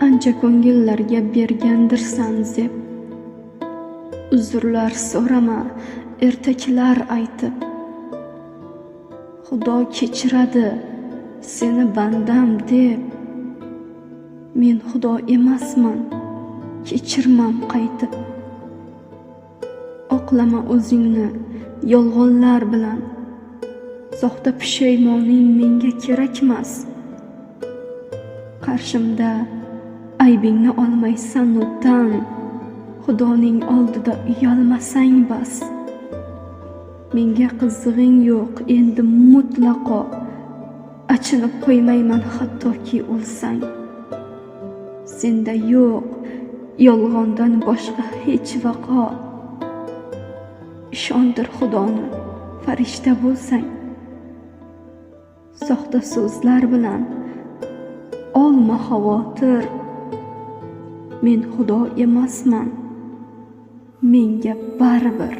Ancha ko'ngillarga bergandirsan zeb, uzrlar so'rama ertaklar aytib. Xudo kechiradi seni bandam deb. Men Xudo emasman, kechirmam qaytib. Oqlama o'zingni yolg'onlar bilan, soxta pushaymoning menga kerakmas. Qarshimda aybingni olmaysan tan, Xudoning oldida uyalmasang bas. Menga qizig'ing yo'q endi mutlaqo, achinib qo'ymayman hattoki o'lsang. Senda yo'q yolg'ondan boshqa hech vaqo, ishondir Xudoni farishta bo'lsang. Soxta so'zlar bilan olma xavotir, men Xudo emasman, menga baribir.